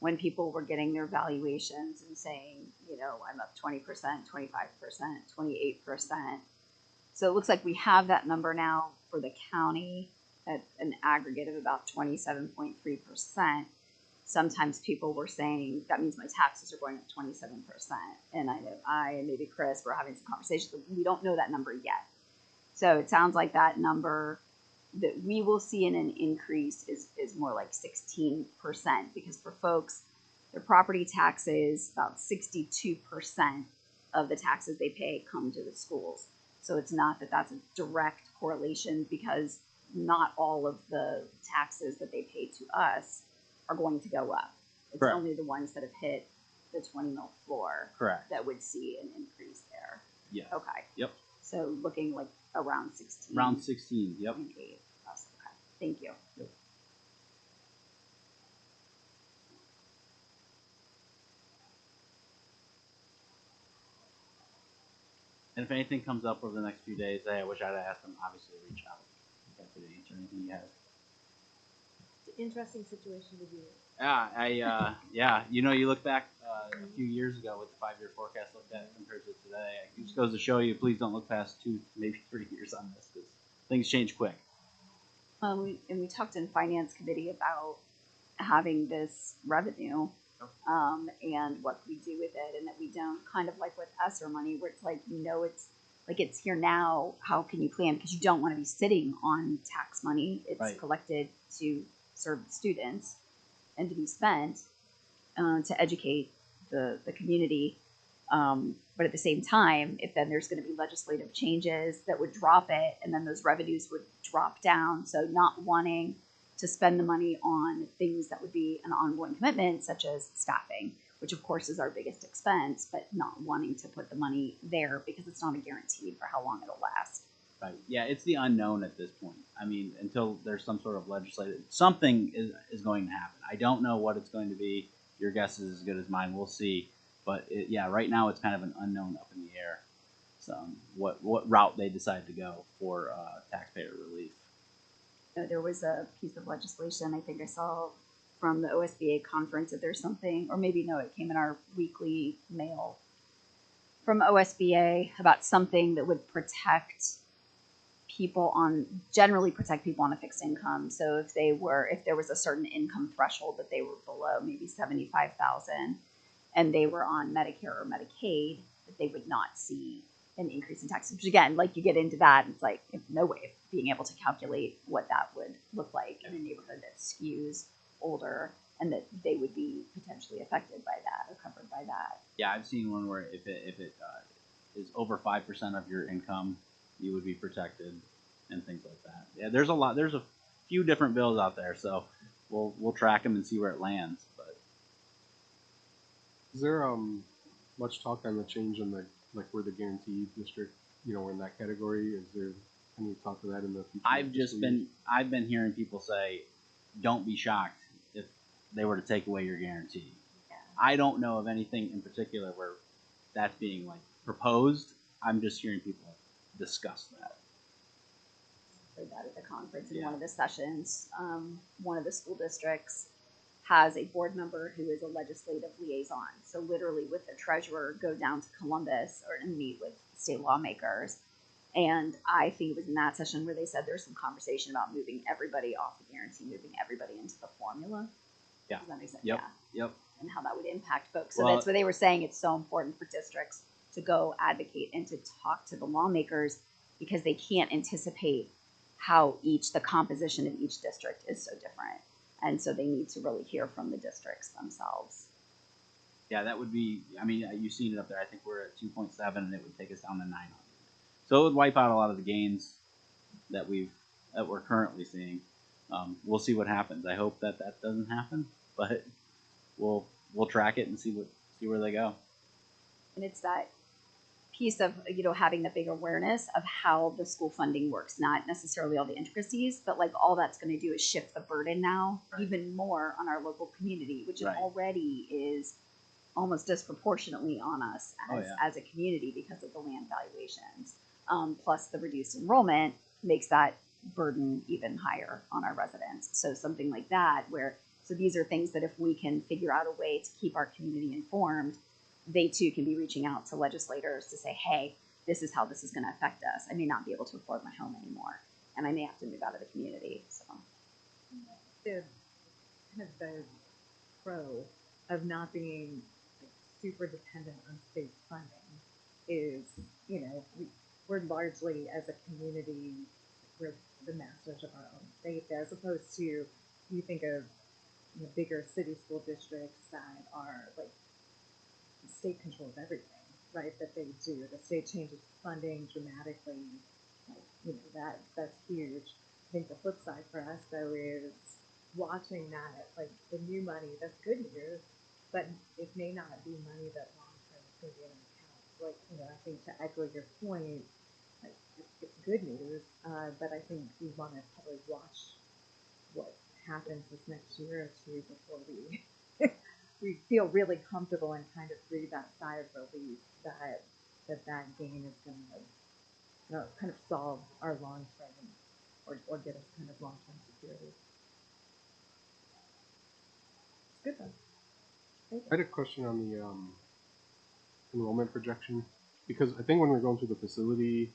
when people were getting their valuations and saying, you know, I'm up 20%, 25%, 28%. So it looks like we have that number now for the county at an aggregate of about 27.3%. Sometimes people were saying that means my taxes are going up 27%. And I know I and maybe Chris were having some conversations, but we don't know that number yet. So it sounds like that number that we will see in an increase is more like 16%, because for folks, their property taxes, about 62% of the taxes they pay come to the schools. So it's not that that's a direct correlation, because not all of the taxes that they pay to us are going to go up. It's Correct. only the ones that have hit the 20 mil floor Correct. that would see an increase there. Yes. Okay. Yep. So looking like around 16. Round 16. Yep. Okay. Thank you. Yep. And if anything comes up over the next few days, hey, I wish I'd asked them. Obviously, reach out. I'm happy to answer anything you have. It's an interesting situation to be in. Yeah, you know, you look back a few years ago with the 5-year forecast looked at compared to today. It just goes to show you, please don't look past 2, maybe 3 years on this, because things change quick. And we talked in finance committee about having this revenue, and what we do with it, and that we don't, kind of like with ESSER money, where it's like, you know, it's like it's here now. How can you plan? Because you don't want to be sitting on tax money. It's Right. collected to serve the students and to be spent to educate the community. But at the same time, if then there's going to be legislative changes that would drop it, and then those revenues would drop down. So not wanting to spend the money on things that would be an ongoing commitment, such as staffing, which of course is our biggest expense, but not wanting to put the money there because it's not a guarantee for how long it'll last. Right. Yeah, it's the unknown at this point. I mean, until there's some sort of legislative, something is going to happen. I don't know what it's going to be. Your guess is as good as mine. We'll see. But yeah, right now it's kind of an unknown up in the air. So what route they decide to go for taxpayer relief. There was a piece of legislation I think I saw from the OSBA conference that there's something, or maybe no, it came in our weekly mail from OSBA about something that would generally protect people on a fixed income. So if there was a certain income threshold that they were below, maybe 75,000, and they were on Medicare or Medicaid, that they would not see an increase in taxes. Which again, like you get into that, it's like no way of being able to calculate what that would look like in a neighborhood that skews older, and that they would be potentially affected by that or covered by that. Yeah, I've seen one where if it is over 5% of your income, you would be protected, and things like that. Yeah, there's a few different bills out there, so we'll track them and see where it lands. But Is there much talk on the change in where the guarantee district, in that category? Is there any talk of that in the future? I've been hearing people say, don't be shocked if they were to take away your guarantee. Yeah. I don't know of anything in particular where that's being proposed. I'm just hearing people discuss that. Heard that at the conference in Yeah. one of the sessions. One of the school districts has a board member who is a legislative liaison. So literally with the treasurer go down to Columbus and meet with state lawmakers. And I think it was in that session where they said there's some conversation about moving everybody off the guarantee, moving everybody into the formula. Yeah. Does that make sense? Yep. Yeah. Yep. And how that would impact folks. So Well, that's what they were saying. It's so important for districts to go advocate and to talk to the lawmakers, because they can't anticipate how the composition of each district is so different. And so they need to really hear from the districts themselves. Yeah, that would be. I mean, you've seen it up there. I think we're at 2.7, and it would take us down to 900. So it would wipe out a lot of the gains that we're currently seeing. We'll see what happens. I hope that doesn't happen, but we'll track it and see where they go. And it's that piece of having the big awareness of how the school funding works, not necessarily all the intricacies, but all that's going to do is shift the burden now even more on our local community, which already is almost disproportionately on us as a community because of the land valuations. Plus the reduced enrollment makes that burden even higher on our residents. So something like that so these are things that if we can figure out a way to keep our community informed, they too can be reaching out to legislators to say, hey, this is how this is going to affect us. I may not be able to afford my home anymore, and I may have to move out of the community. So The pro of not being super dependent on state funding is, we're largely as a community, we're the masters of our own fate, as opposed to you think of bigger city school districts that are the state controls everything, right? That they do. The state changes funding dramatically. That's huge. I think the flip side for us though is watching that, the new money, that's good news, but it may not be money that long term is going to be in an account. I think to echo your point, it's good news, but I think we want to probably watch what happens this next year or two before we we feel really comfortable and kind of breathe that sigh of relief that gain is going to kind of solve our long term or get us kind of long term security. It's good though. I had a question on the enrollment projection, because I think when we were going through the facility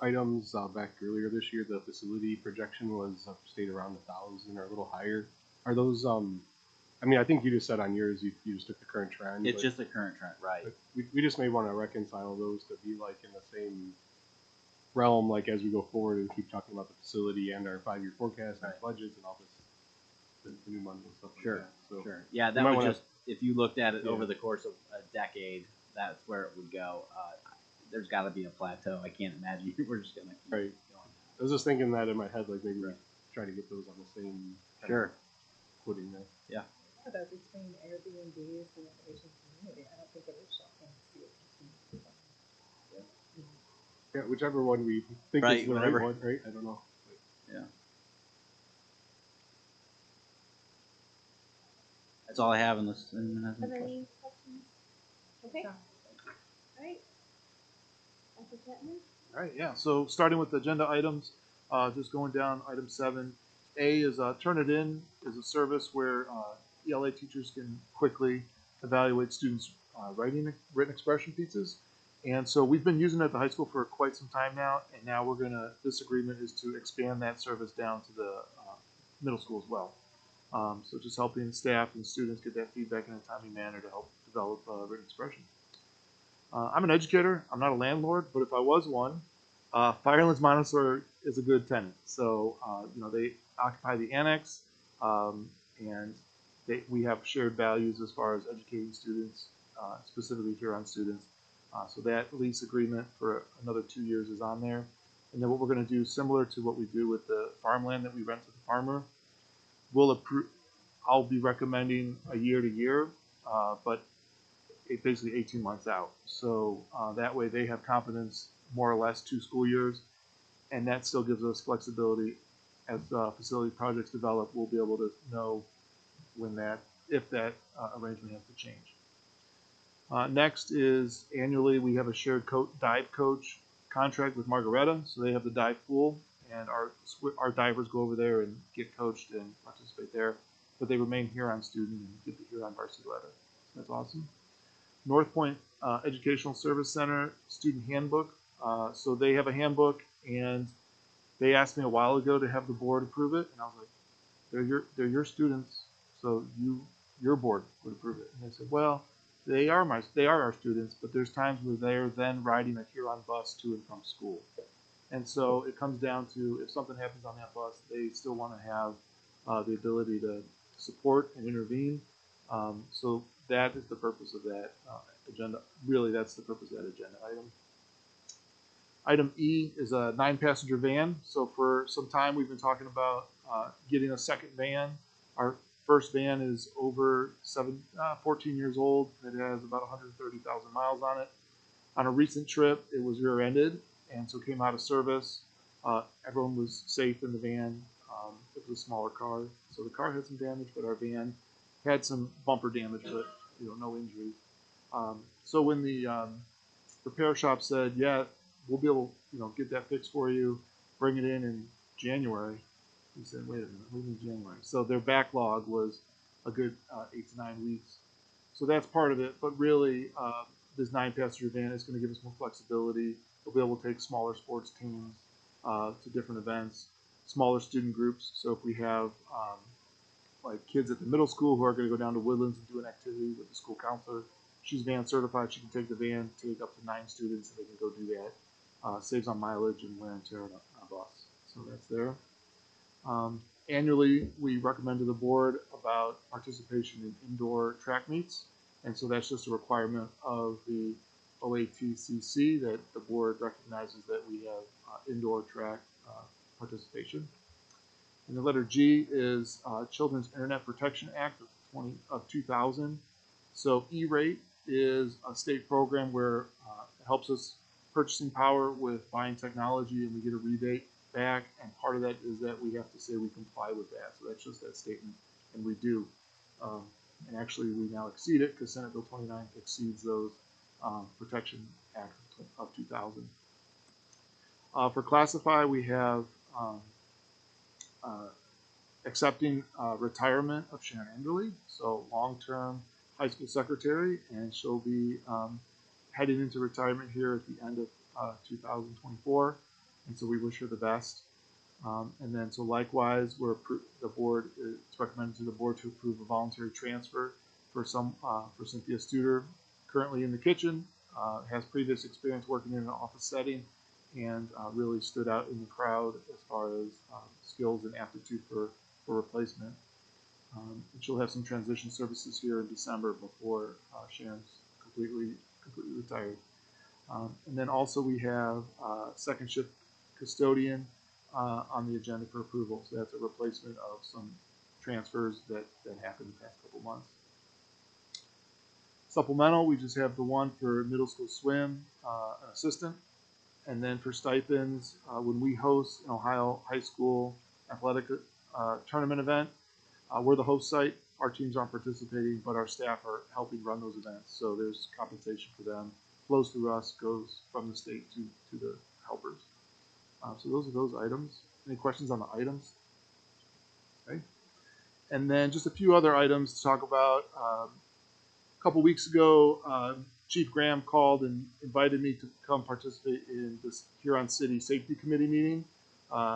items back earlier this year, the facility projection was stayed around 1,000 or a little higher. Are those I think you just said on yours you just took the current trend. It's just the current trend, right? We just may want to reconcile those to be in the same realm as we go forward and keep talking about the facility and our 5-year forecast and budgets and all this, the new money and stuff like that. So Sure. Yeah, that would just, if you looked at it over the course of a decade, that's where it would go. There's got to be a plateau. I can't imagine we're just going to keep going. I was just thinking that in my head, maybe we try to get those on the same footing there. Yeah. Though between Airbnbs and the Asian community, I don't think it is shocking to see it continue. Yeah, whichever one we think is the right one, right? I don't know. Yeah. That's all I have in this. Are there any questions? Okay. All right. Dr. Chapman? All right, yeah. So starting with the agenda items, just going down item 7, A is Turnitin is a service where ELA teachers can quickly evaluate students' written expression pieces. And so we've been using it at the high school for quite some time now, and now this agreement is to expand that service down to the middle school as well. So just helping staff and students get that feedback in a timely manner to help develop written expression. I'm an educator. I'm not a landlord, but if I was one, Firelands Montessori is a good tenant. So, they occupy the annex, and we have shared values as far as educating students, specifically Huron students. So that lease agreement for another 2 years is on there. And then what we're going to do, similar to what we do with the farmland that we rent to the farmer, I'll be recommending a year to year, but basically 18 months out. So that way they have confidence, more or less 2 school years, and that still gives us flexibility. As facility projects develop, we'll be able to know if that arrangement has to change. Next is annually we have a shared dive coach contract with Margaretta, so they have the dive pool, and our divers go over there and get coached and participate there, but they remain Huron student and get the Huron varsity letter. So that's awesome. North Point Educational Service Center student handbook. So they have a handbook, and they asked me a while ago to have the board approve it, and I was like, they're your students, so your board would approve it. And they said, well, they are our students, but there's times where they're then riding a Huron bus to and from school. And so it comes down to, if something happens on that bus, they still want to have the ability to support and intervene. So that is the purpose of that agenda. Really, that's the purpose of that agenda item. Item E is a 9-passenger van. So for some time, we've been talking about getting a second van. Our first van is over 14 years old. It has about 130,000 miles on it. On a recent trip, it was rear-ended, and so came out of service. Everyone was safe in the van. It was a smaller car, so the car had some damage, but our van had some bumper damage, but no injuries. So when the repair shop said, "Yeah, we'll be able, get that fixed for you, bring it in January," we said, "Wait a minute, we're in January." So their backlog was a good 8 to 9 weeks. So that's part of it, but really, this 9-passenger van is going to give us more flexibility. We'll be able to take smaller sports teams to different events, smaller student groups. So if we have like kids at the middle school who are going to go down to Woodlands and do an activity with the school counselor, she's van certified. She can take the van, take up to 9 students, and they can go do that. Saves on mileage and wear and tear on a bus. So that's there. Annually, we recommend to the board about participation in indoor track meets. And so that's just a requirement of the OATCC that the board recognizes that we have indoor track participation. And the letter G is Children's Internet Protection Act of 2000. So E-Rate is a state program where it helps us purchasing power with buying technology, and we get a rebate back. And part of that is that we have to say we comply with that. So that's just that statement, and we do. And actually, we now exceed it because Senate Bill 29 exceeds those Protection Act of 2000. For Classify, we have accepting retirement of Sharon Enderly, so long-term high school secretary, and she'll be heading into retirement here at the end of 2024, and so we wish her the best. And then, so likewise, it's recommended to the board to approve a voluntary transfer for Cynthia Studer, currently in the kitchen, has previous experience working in an office setting, and really stood out in the crowd as far as skills and aptitude for replacement. And she'll have some transition services here in December before Sharon's completely retired. And then also we have second shift custodian on the agenda for approval. So that's a replacement of some transfers that happened the past couple months. Supplemental, we just have the one for middle school swim, an assistant. And then for stipends, when we host an Ohio high school athletic tournament event, we're the host site. Our teams aren't participating, but our staff are helping run those events. So there's compensation for them. Flows through us, goes from the state to the helpers. So those are those items. Any questions on the items? Okay. And then just a few other items to talk about. A couple weeks ago, Chief Graham called and invited me to come participate in this Huron City Safety Committee meeting.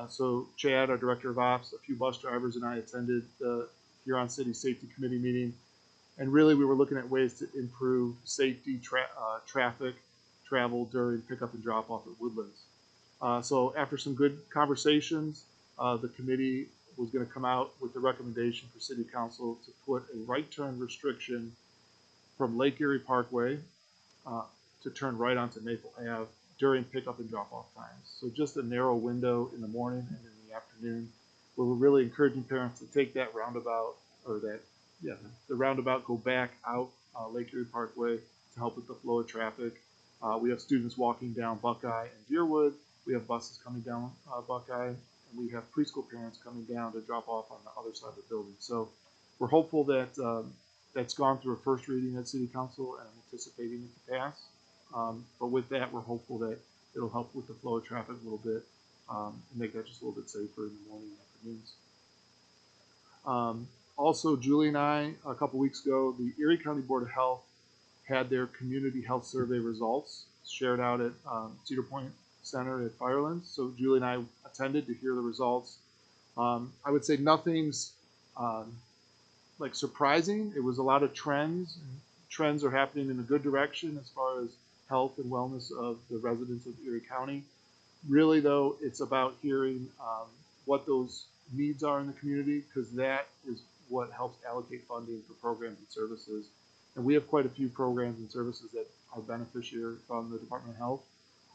So Chad, our Director of Ops, a few bus drivers, and I attended the Huron City Safety Committee meeting. And really, we were looking at ways to improve safety, traffic, travel during pickup and drop off at Woodlands. So after some good conversations, the committee was going to come out with a recommendation for City Council to put a right turn restriction from Lake Erie Parkway to turn right onto Maple Ave during pickup and drop off times. So just a narrow window in the morning and in the afternoon, where we're really encouraging parents to take that roundabout, or the roundabout, go back out Lake Erie Parkway to help with the flow of traffic. We have students walking down Buckeye and Deerwood. We have buses coming down Buckeye, and we have preschool parents coming down to drop off on the other side of the building. So we're hopeful that that's gone through a first reading at City Council, and I'm anticipating it to pass. But with that, we're hopeful that it'll help with the flow of traffic a little bit and make that just a little bit safer in the morning and afternoons. Also, Julie and I, a couple weeks ago, the Erie County Board of Health had their community health survey results shared out at Cedar Point Center at Firelands. So Julie and I attended to hear the results. I would say nothing's like surprising. It was a lot of trends. And trends are happening in a good direction as far as health and wellness of the residents of Erie County. Really, though, it's about hearing what those needs are in the community, because that is what helps allocate funding for programs and services. And we have quite a few programs and services that are beneficiary from the Department of Health,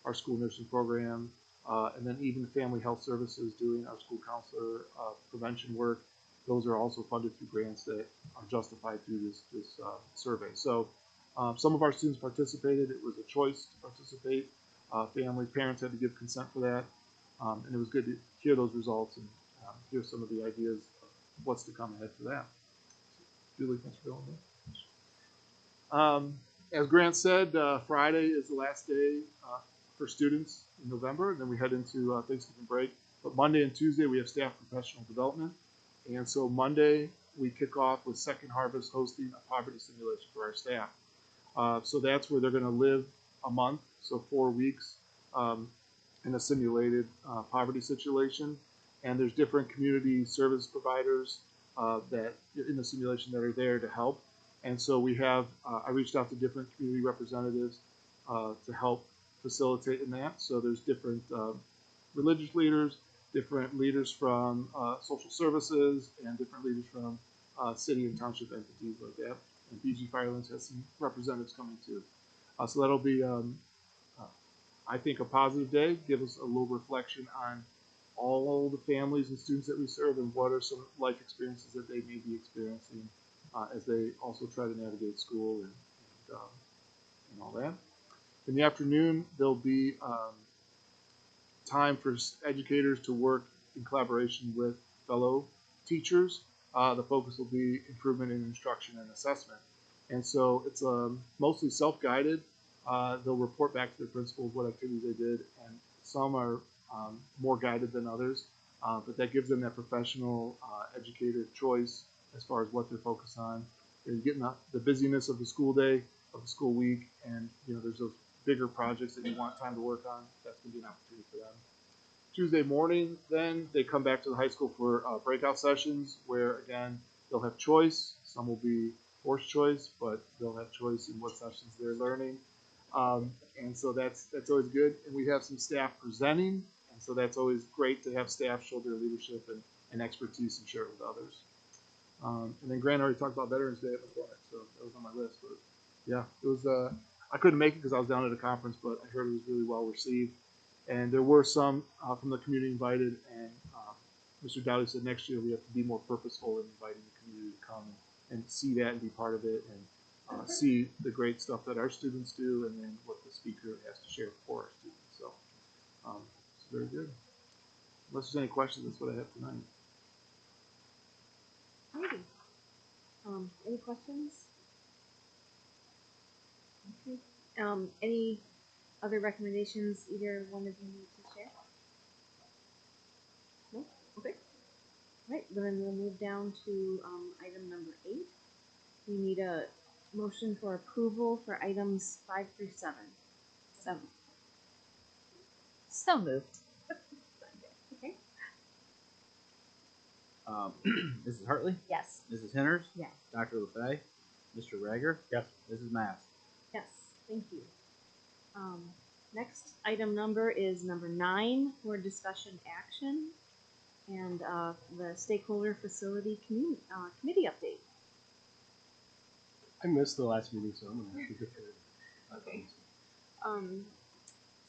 our school nursing program, and then even family health services doing our school counselor prevention work. Those are also funded through grants that are justified through this survey. So some of our students participated. It was a choice to participate. Parents had to give consent for that. And it was good to hear those results and hear some of the ideas of what's to come ahead for that. Julie, thanks for going there. As Grant said, Friday is the last day for students in November, and then we head into Thanksgiving break. But Monday and Tuesday, we have staff professional development. And so Monday, we kick off with Second Harvest hosting a poverty simulation for our staff. So that's where they're going to live a month, so 4 weeks, in a simulated poverty situation. And there's different community service providers that in the simulation that are there to help. And so we have, I reached out to different community representatives to help facilitate in that. So there's different religious leaders, different leaders from social services, and different leaders from city and township entities like that. And BG Firelands has some representatives coming too. So that'll be, I think, a positive day. Give us a little reflection on all the families and students that we serve, and what are some life experiences that they may be experiencing as they also try to navigate school and all that. In the afternoon, there'll be time for educators to work in collaboration with fellow teachers. The focus will be improvement in instruction and assessment. And so it's mostly self-guided. They'll report back to the principals what activities they did, and some are more guided than others, but that gives them that professional educator choice as far as what they're focused on. You're getting the busyness of the school day, of the school week, and there's those bigger projects that you want time to work on. That's going to be an opportunity for them. Tuesday morning, then they come back to the high school for breakout sessions, where again they'll have choice. Some will be forced choice, but they'll have choice in what sessions they're learning. And so that's always good. And we have some staff presenting, and so that's always great to have staff show their leadership and expertise and share it with others. And then Grant already talked about Veterans Day at the front, so that was on my list. But yeah, it was. I couldn't make it because I was down at a conference, but I heard it was really well received. And there were some from the community invited, and Mr. Dowdy said next year we have to be more purposeful in inviting the community to come and see that and be part of it, and see the great stuff that our students do, and then what the speaker has to share for our students. So it's very good. Unless there's any questions, that's what I have tonight. Alrighty. Any questions? Okay. Any other recommendations either one of you need to share? No? Okay. All right. then we'll move down to item number 8. We need a motion for approval for items 5 through 7. So moved. Okay. Mrs. Hartley, Yes. Mrs. Henners, Yes. Dr. LeFay, Mr. Rager, Yes. Mrs. Mast. Yes, thank you. Next item number is number 9 for discussion action and the stakeholder facility committee update. I missed the last meeting, so I'm gonna shoot it for Okay.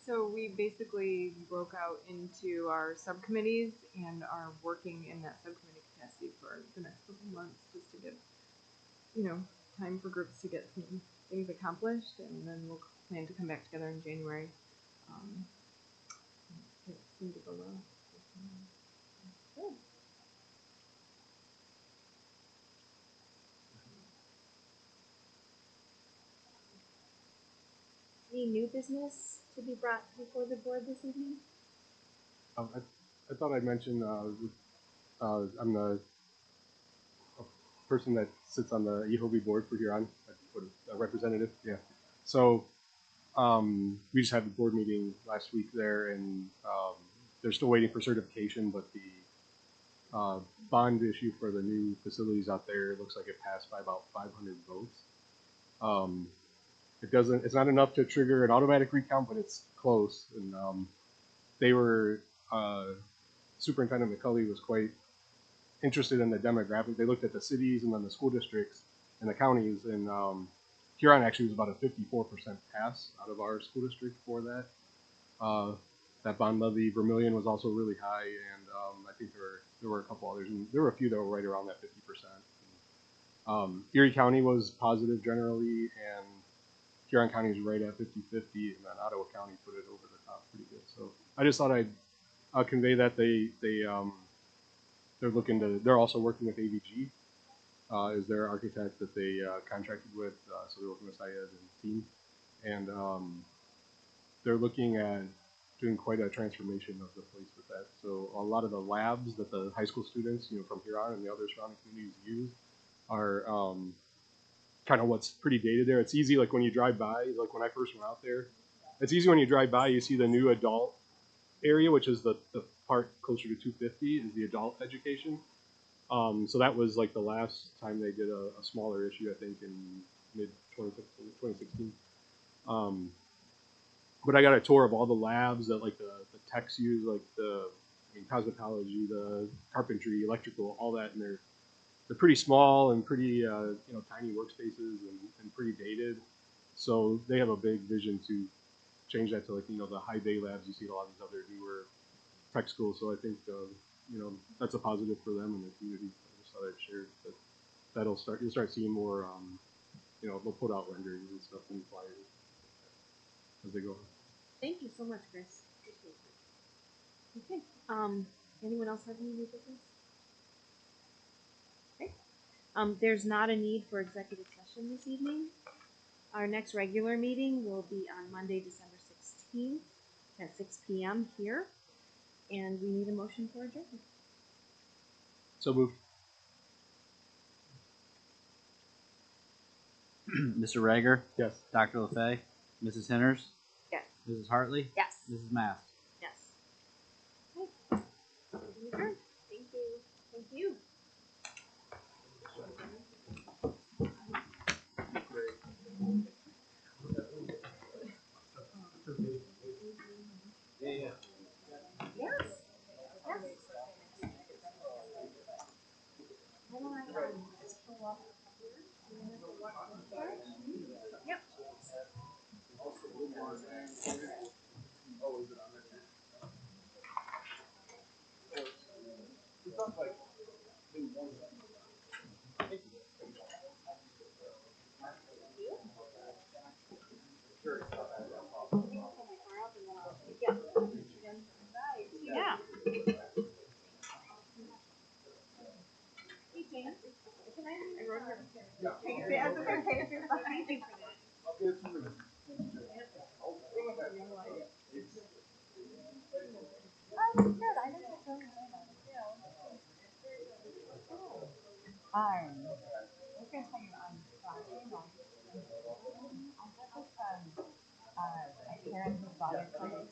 So we basically broke out into our subcommittees and are working in that subcommittee capacity for the next couple months just to give, time for groups to get some things accomplished, and then we'll plan to come back together in January. It seemed to go well. Good. Any new business to be brought before the board this evening? I thought I'd mention I'm the person that sits on the EHOBI board for Huron, a representative. Yeah. So we just had the board meeting last week there, and they're still waiting for certification, but the bond issue for the new facilities out there looks like it passed by about 500 votes. It's not enough to trigger an automatic recount, but it's close. And they were, Superintendent McCulley was quite interested in the demographic. They looked at the cities and then the school districts and the counties, and Huron actually was about a 54% pass out of our school district for that. That bond levy. Vermilion was also really high, and I think there were a couple others, and there were a few that were right around that 50%. Erie County was positive generally, and Huron County is right at 50-50, and then Ottawa County put it over the top pretty good. So I just thought I'd convey that they're also working with AVG as their architect that they contracted with, so they're working with Syed and team, and they're looking at doing quite a transformation of the place with that. So a lot of the labs that the high school students, from Huron and the other surrounding communities use are kind of what's pretty dated there. It's easy, like when you drive by, like when I first went out there, it's easy when you drive by, you see the new adult area, which is the part closer to 250 is the adult education. So that was like the last time they did a smaller issue, I think in mid 2016. But I got a tour of all the labs that like the techs use, like cosmetology, the carpentry, electrical, all that, and they're pretty small and pretty tiny workspaces and pretty dated. So they have a big vision to change that to the high bay labs you see at a lot of these other newer tech schools. So I think that's a positive for them and the community. I just thought I'd share that. You'll start seeing more. They'll put out renderings and stuff and flyers as they go. Thank you so much, Chris. Appreciate it. Okay. Anyone else have any new business? Okay. There's not a need for executive session this evening. Our next regular meeting will be on Monday, December 16th at 6 p.m. here, and we need a motion for adjournment. So moved. Mr. Rager, Yes. Dr. LeFay, Mrs. Henners, Yes. Mrs. Hartley, Yes. Mrs. Mast. Yes. Okay. Adjourned. Thank you. Thank you. Yes. Yes. Yep. Yeah. Hey, James. Can I wrote her. Yeah. That's okay. Thank you for that. Oh, good. I didn't know. was gonna tell you on Friday night, I got this my parents' daughter played